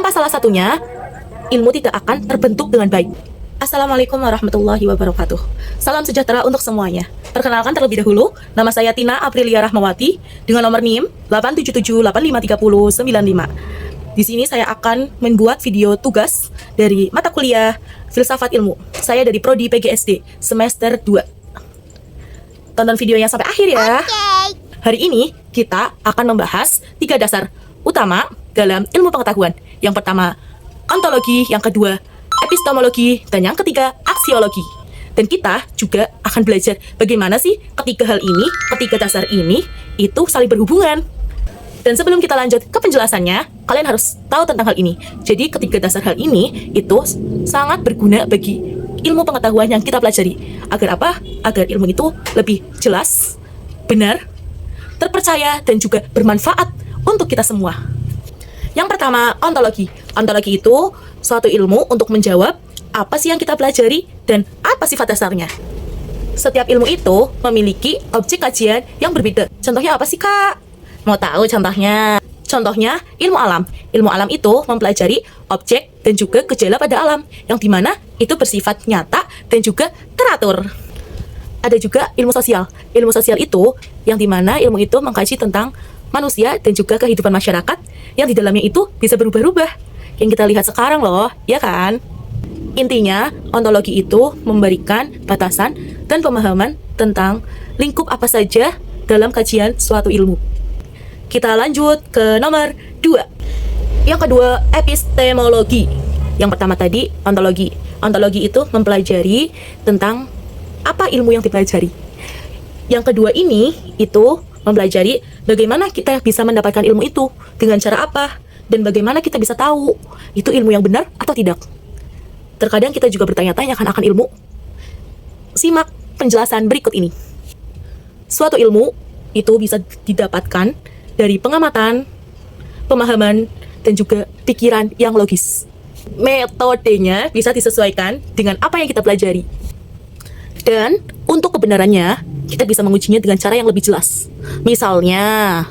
Tanpa salah satunya, ilmu tidak akan terbentuk dengan baik. Assalamualaikum warahmatullahi wabarakatuh. Salam sejahtera untuk semuanya. Perkenalkan terlebih dahulu, nama saya Tina Aprilia Rahmawati dengan nomor NIM 877853095. Di sini saya akan membuat video tugas dari mata kuliah Filsafat Ilmu. Saya dari Prodi PGSD semester 2. Tonton videonya sampai akhir ya. Hari ini kita akan membahas 3 dasar utama dalam ilmu pengetahuan. Yang pertama, ontologi, yang kedua, epistemologi, dan yang ketiga, aksiologi. Dan kita juga akan belajar bagaimana sih ketiga hal ini, ketiga dasar ini, itu saling berhubungan. Dan sebelum kita lanjut ke penjelasannya, kalian harus tahu tentang hal ini. Jadi ketiga dasar hal ini itu sangat berguna bagi ilmu pengetahuan yang kita pelajari. Agar apa? Agar ilmu itu lebih jelas, benar, terpercaya, dan juga bermanfaat untuk kita semua. Yang pertama, ontologi. Ontologi itu suatu ilmu untuk menjawab apa sih yang kita pelajari dan apa sifat dasarnya. Setiap ilmu itu memiliki objek kajian yang berbeda. Contohnya apa sih, Kak? Mau tahu contohnya? Contohnya ilmu alam. Ilmu alam itu mempelajari objek dan juga gejala pada alam, yang dimana itu bersifat nyata dan juga teratur. Ada juga ilmu sosial. Ilmu sosial itu yang dimana ilmu itu mengkaji tentang manusia dan juga kehidupan masyarakat yang di dalamnya itu bisa berubah-ubah. Yang kita lihat sekarang loh, ya kan? Intinya, ontologi itu memberikan batasan dan pemahaman tentang lingkup apa saja dalam kajian suatu ilmu. Kita lanjut ke nomor 2. Yang kedua, epistemologi. Yang pertama tadi, ontologi. Ontologi itu mempelajari tentang apa ilmu yang dipelajari. Yang kedua ini, itu mempelajari bagaimana kita bisa mendapatkan ilmu itu, dengan cara apa, dan bagaimana kita bisa tahu itu ilmu yang benar atau tidak. Terkadang kita juga bertanya-tanya akan ilmu. Simak penjelasan berikut ini. Suatu ilmu itu bisa didapatkan dari pengamatan, pemahaman, dan juga pikiran yang logis. Metodenya bisa disesuaikan dengan apa yang kita pelajari. Dan untuk kebenarannya, kita bisa mengujinya dengan cara yang lebih jelas. Misalnya,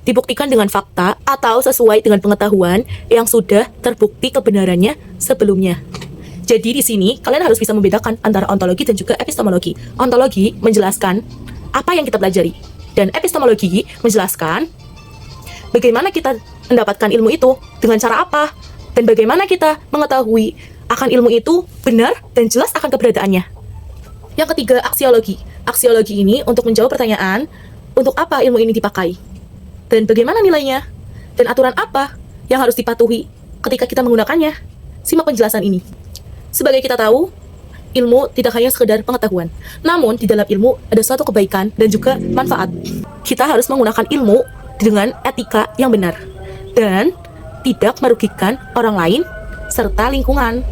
dibuktikan dengan fakta atau sesuai dengan pengetahuan yang sudah terbukti kebenarannya sebelumnya. Jadi di sini kalian harus bisa membedakan antara ontologi dan juga epistemologi. Ontologi menjelaskan apa yang kita pelajari, dan epistemologi menjelaskan bagaimana kita mendapatkan ilmu itu, dengan cara apa, dan bagaimana kita mengetahui akan ilmu itu benar dan jelas akan keberadaannya. Yang ketiga, aksiologi. Aksiologi ini untuk menjawab pertanyaan, untuk apa ilmu ini dipakai, dan bagaimana nilainya, dan aturan apa yang harus dipatuhi ketika kita menggunakannya. Simak penjelasan ini. Sebagai kita tahu, ilmu tidak hanya sekedar pengetahuan, namun di dalam ilmu ada suatu kebaikan dan juga manfaat. Kita harus menggunakan ilmu dengan etika yang benar, dan tidak merugikan orang lain serta lingkungan.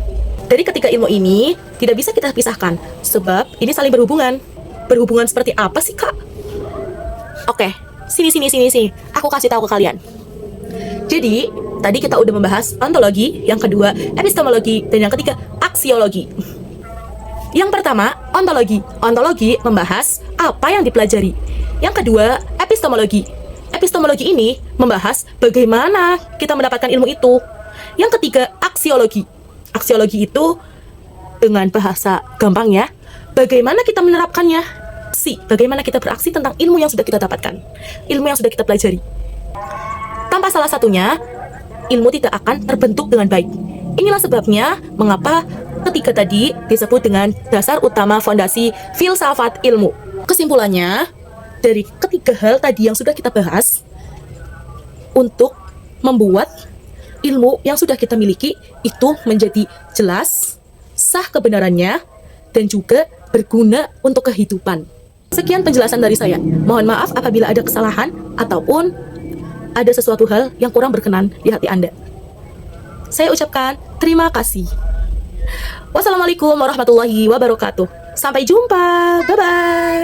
Dari ketiga ilmu ini tidak bisa kita pisahkan, sebab ini saling berhubungan. Berhubungan seperti apa sih, Kak? Oke, sini. Aku kasih tahu ke kalian. Jadi, tadi kita udah membahas ontologi, yang kedua epistemologi, dan yang ketiga aksiologi. Yang pertama, ontologi. Ontologi membahas apa yang dipelajari. Yang kedua, epistemologi. Epistemologi ini membahas bagaimana kita mendapatkan ilmu itu. Yang ketiga, aksiologi. Aksiologi itu dengan bahasa gampangnya, bagaimana kita menerapkannya. Bagaimana kita beraksi tentang ilmu yang sudah kita dapatkan, ilmu yang sudah kita pelajari. Tanpa salah satunya, ilmu tidak akan terbentuk dengan baik. Inilah sebabnya mengapa ketiga tadi disebut dengan dasar utama fondasi filsafat ilmu. Kesimpulannya, dari ketiga hal tadi yang sudah kita bahas, untuk membuat ilmu yang sudah kita miliki itu menjadi jelas, sah kebenarannya, dan juga berguna untuk kehidupan. Sekian penjelasan dari saya. Mohon maaf apabila ada kesalahan ataupun ada sesuatu hal yang kurang berkenan di hati Anda. Saya ucapkan terima kasih. Wassalamualaikum warahmatullahi wabarakatuh. Sampai jumpa. Bye-bye.